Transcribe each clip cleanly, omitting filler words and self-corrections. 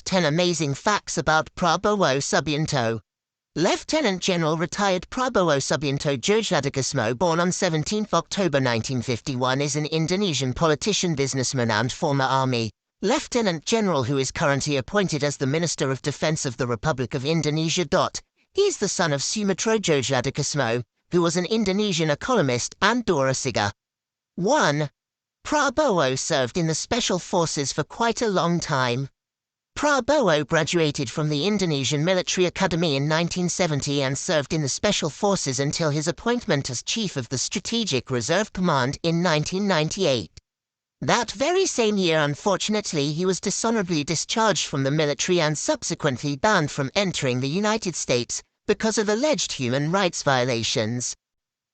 top 10 amazing facts about Prabowo Subianto. Lieutenant General retired Prabowo Subianto Djurjadikismo, born on 17 October 1951, is an Indonesian politician, businessman and former army lieutenant general who is currently appointed as the Minister of Defense of the Republic of Indonesia. He is the son of Sumitro Djurjadikismo, who was an Indonesian economist and Dorasiga. 1. Prabowo served in the Special Forces for quite a long time. Prabowo graduated from the Indonesian Military Academy in 1970 and served in the Special Forces until his appointment as Chief of the Strategic Reserve Command in 1998. That very same year, unfortunately, he was dishonorably discharged from the military and subsequently banned from entering the United States because of alleged human rights violations.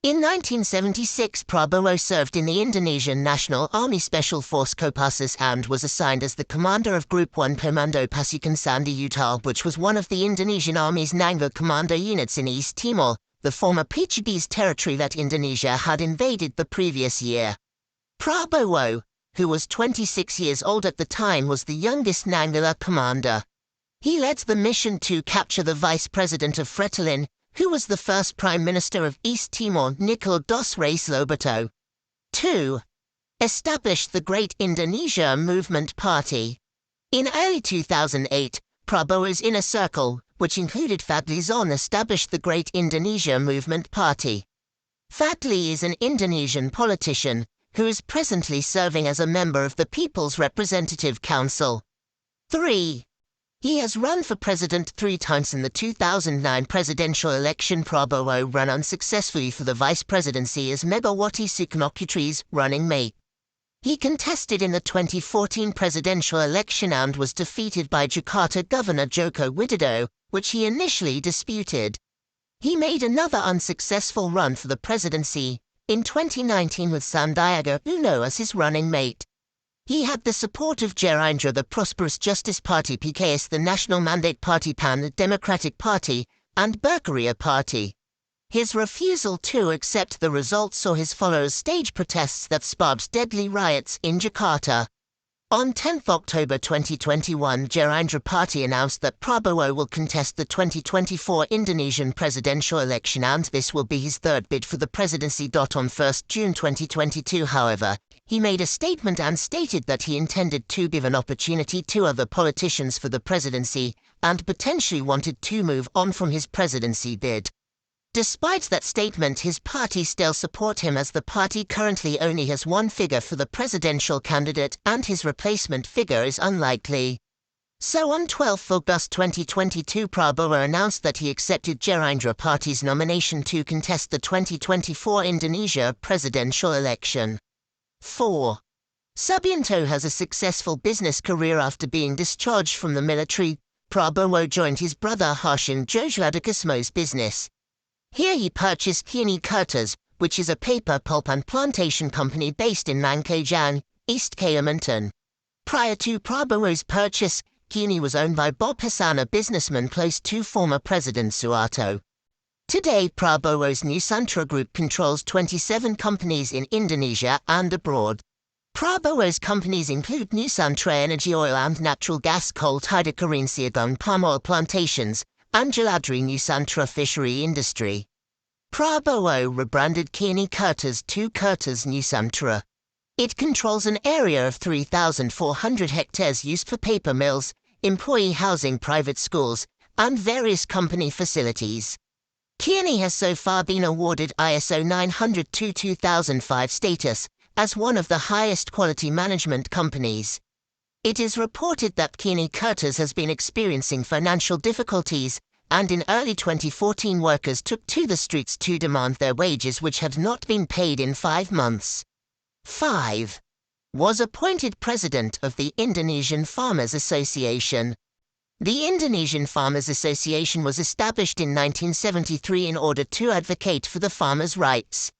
In 1976, Prabowo served in the Indonesian National Army Special Force Kopassus and was assigned as the commander of Group 1 Komando Pasukan Sandi Utara, which was one of the Indonesian Army's Nanggo commando units in East Timor, the former Portuguese territory that Indonesia had invaded the previous year. Prabowo, who was 26 years old at the time, was the youngest Nanggala commander. He led the mission to capture the vice president of Fretilin, who was the first Prime Minister of East Timor, Nicolas dos Reis Lobato. 2. Established the Great Indonesia Movement Party. In early 2008, Prabowo's inner circle, which included Fadli Zon, established the Great Indonesia Movement Party. Fadli is an Indonesian politician who is presently serving as a member of the People's Representative Council. 3. He has run for president 3 times. In the 2009 presidential election, Prabowo ran unsuccessfully for the vice presidency as Megawati Soekarnoputri's running mate. He contested in the 2014 presidential election and was defeated by Jakarta Governor Joko Widodo, which he initially disputed. He made another unsuccessful run for the presidency in 2019 with Sandiaga Uno as his running mate. He had the support of Gerindra, the Prosperous Justice Party, PKS, the National Mandate Party, PAN, the Democratic Party, and Berkarya Party. His refusal to accept the results saw his followers stage protests that sparked deadly riots in Jakarta. On 10 October 2021, Gerindra Party announced that Prabowo will contest the 2024 Indonesian presidential election, and this will be his third bid for the presidency. On 1 June 2022, however, he made a statement and stated that he intended to give an opportunity to other politicians for the presidency and potentially wanted to move on from his presidency bid. Despite that statement, his party still support him, as the party currently only has one figure for the presidential candidate and his replacement figure is unlikely. So on 12 August 2022, Prabowo announced that he accepted Gerindra Party's nomination to contest the 2024 Indonesia presidential election. 4. Subianto has a successful business career after being discharged from the military. Prabowo joined his brother Harshin Djurjadikismo's business. Here he purchased Kiani Kertas, which is a paper, pulp and plantation company based in Mangkajang, East Kalimantan. Prior to Prabowo's purchase, Kiani was owned by Bob Hasan, a businessman close to former President Suharto. Today, Prabowo's Nusantara Group controls 27 companies in Indonesia and abroad. Prabowo's companies include Nusantara Energy, oil and natural gas, Coal Tidakarin Siagung, palm oil plantations, and Jeladri Nusantara fishery industry. Prabowo rebranded Kiani Kertas to Kertas Nusantara. It controls an area of 3,400 hectares used for paper mills, employee housing, private schools, and various company facilities. Kiani has so far been awarded ISO 900-2005 status as one of the highest quality management companies. It is reported that Kiani Kertas has been experiencing financial difficulties, and in early 2014 workers took to the streets to demand their wages, which had not been paid in 5 months. 5. Was appointed president of the Indonesian Farmers Association. The Indonesian Farmers Association was established in 1973 in order to advocate for the farmers' rights.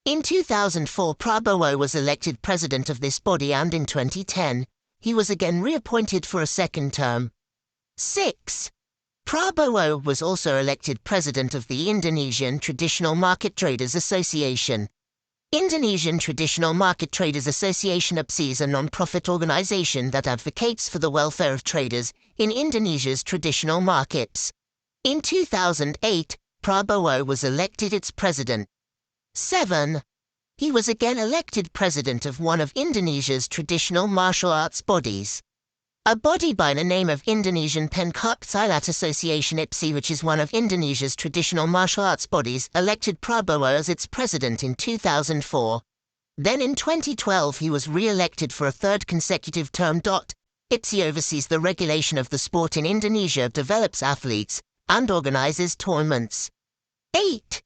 In 2004, Prabowo was elected president of this body, and in 2010, he was again reappointed for a second term. 6. Prabowo was also elected president of the Indonesian Traditional Market Traders Association. Indonesian Traditional Market Traders Association (IPSI) is a non-profit organization that advocates for the welfare of traders in Indonesia's traditional markets. In 2008, Prabowo was elected its president. 7. He was again elected president of one of Indonesia's traditional martial arts bodies. A body by the name of Indonesian Pencak Silat Association (IPSI), which is one of Indonesia's traditional martial arts bodies, elected Prabowo as its president in 2004. Then in 2012 he was re-elected for a third consecutive term. IPSI oversees the regulation of the sport in Indonesia, develops athletes, and organizes tournaments. 8.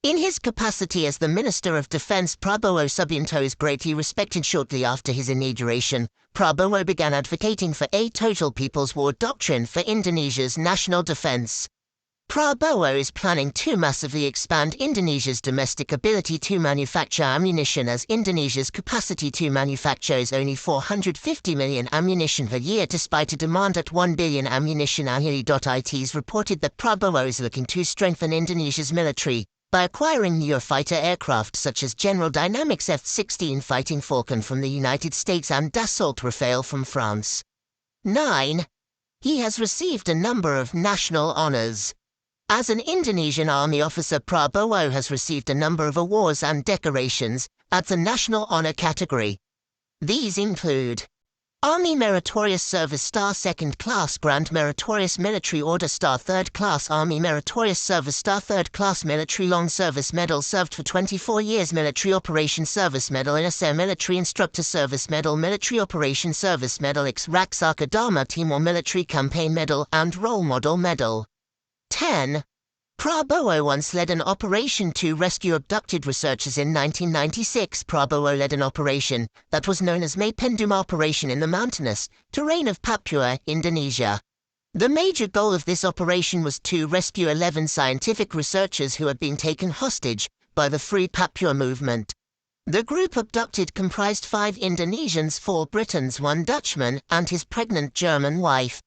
In his capacity as the Minister of Defense, Prabowo Subianto is greatly respected. Shortly after his inauguration, Prabowo began advocating for a total people's war doctrine for Indonesia's national defense. Prabowo is planning to massively expand Indonesia's domestic ability to manufacture ammunition, as Indonesia's capacity to manufacture is only 450 million ammunition per year despite a demand at 1 billion ammunition annually. It's reported that Prabowo is looking to strengthen Indonesia's military by acquiring newer fighter aircraft such as General Dynamics F-16 Fighting Falcon from the United States and Dassault Rafale from France. 9. He has received a number of national honors. As an Indonesian Army officer, Prabowo has received a number of awards and decorations at the National Honor category. These include Army Meritorious Service Star 2nd Class, Grand Meritorious Military Order Star 3rd Class, Army Meritorious Service Star 3rd Class, Military Long Service Medal, served for 24 years, Military Operation Service Medal, NSA Military Instructor Service Medal, Military Operation Service Medal, Raksaka Dharma Timor Military Campaign Medal, and Role Model Medal. 10. Prabowo once led an operation to rescue abducted researchers in 1996. Prabowo led an operation that was known as Mapenduma Operation in the mountainous terrain of Papua, Indonesia. The major goal of this operation was to rescue 11 scientific researchers who had been taken hostage by the Free Papua movement. The group abducted comprised 5 Indonesians, 4 Britons, 1 Dutchman, and his pregnant German wife.